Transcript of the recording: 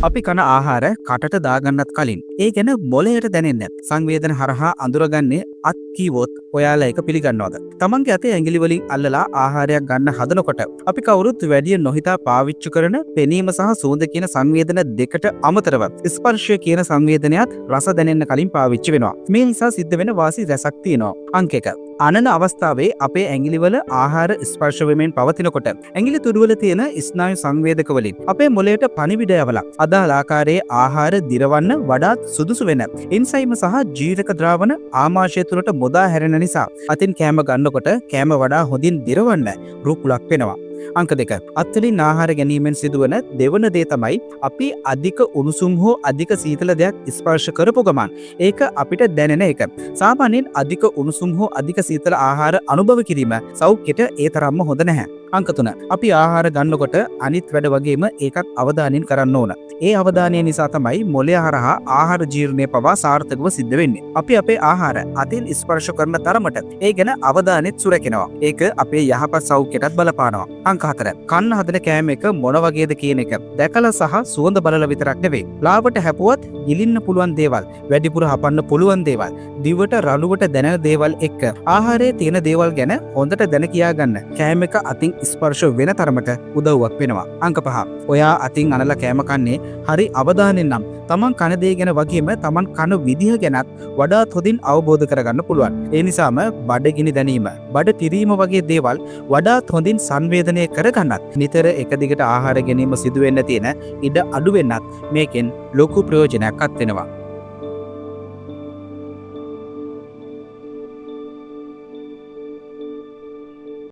අපි කන ආහාර කටට දාගන්නත් කලින් ඒ ගැන මොළයට දැනෙන්නේ නැත්. සංවේදන හරහා අඳුරගන්නේ අත් කීවොත් ඔයාලා ඒක පිළිගන්නවද? තමන්ගේ අතේ ඇඟිලි වලින් අල්ලලා ආහාරයක් ගන්න හදනකොට අපි කවුරුත් වැඩි නොහිතා පාවිච්චි කරන පෙනීම සහ සුවඳ කියන සංවේදන දෙකට අමතරව ස්පර්ශය කියන සංවේදනයත් රස දැනෙන්න කලින් පාවිච්චි වෙනවා. මේ නිසා සිද්ධ වෙන වාසි රසක් තියෙනවා. අංක 1. අනන අවස්ථාවේ අපේ ඇඟිලිවල ආහාර ස්පර්ශ වෙමින් පවතිනකොට ඇඟිලි තුඩුවල තියෙන ස්නායු සංවේදක වලින් අපේ මොළයට පණිවිඩය යවලා අදාළ ආකාරයේ ආහාර දිරවන්න වඩාත් සුදුසු වෙන එන්සයිම සහ ජීවක ද්‍රාවණ ආමාශය තුළට මුදා හැරෙන නිසා අතින් කෑම ගන්නකොට කෑම වඩා හොඳින් දිරවන්න රුකුලක් වෙනවා. අංක 2. අත්වලින් ආහාර ගැනීමෙන් සිදුවන දෙවන දේ තමයි අපි අධික උණුසුම් හෝ අධික සීතල දෙයක් ස්පර්ශ කරපු ගමන් ඒක අපිට දැනෙන එක. සාමාන්‍යයෙන් අධික උණුසුම් හෝ අධික සීතල ආහාර අනුභව කිරීම සෞඛ්‍යයට ඒ තරම්ම හොඳ නැහැ. අංක 3. අපි ආහාර ගන්නකොට අනිත් වැඩ වගේම ඒකත් අවධානයෙන් කරන්න ඕන. ඒ අවධානය නිසා තමයි මොළය හරහා ආහාර ජීර්ණය පවා සාර්ථකව සිද්ධ වෙන්නේ. අපි අපේ ආහාර අතින් ස්පර්ශ කරන තරමට ඒ ගැන අවධානෙත් සුරැකෙනවා. ඒක අපේ යහපත් සෞඛ්‍යයටත් බලපානවා. අංක 4. කන්න හදන කෑම එක මොන වගේද කියන එක දැකලා සහ සුවඳ බලලා විතරක් නෙවෙයි. ලාවට හැපුවත් ගිලින්න පුළුවන් දේවල්, වැඩිපුර හපන්න පුළුවන් දේවල්, දිවට රළුවට දැනෙන දේවල් එක්ක ආහාරයේ තියෙන දේවල් ගැන හොඳට දැන කියා ගන්න කෑම එක අතින් ස්පර්ශ වෙන තරමට උදව්වක් වෙනවා. අංක 5. ඔයා අතින් අනලා කෑම කන්නේ හරි අවධානයෙන් නම් තමන් කන දේ ගැන වගේම තමන් කන විදිහ ගැනත් වඩාත් හොඳින් අවබෝධ කරගන්න පුළුවන්. ඒ නිසාම බඩගිනි දැනීම, බඩ පිරීම වගේ දේවල් වඩාත් හොඳින් සංවේදනය කරගන්නත් නිතර එක දිගට ආහාර ගැනීම සිදු වෙන්න තියෙන ඉඩ අඩු වෙන්නත් මේකෙන් ලොකු ප්‍රයෝජනයක් අත් වෙනවා.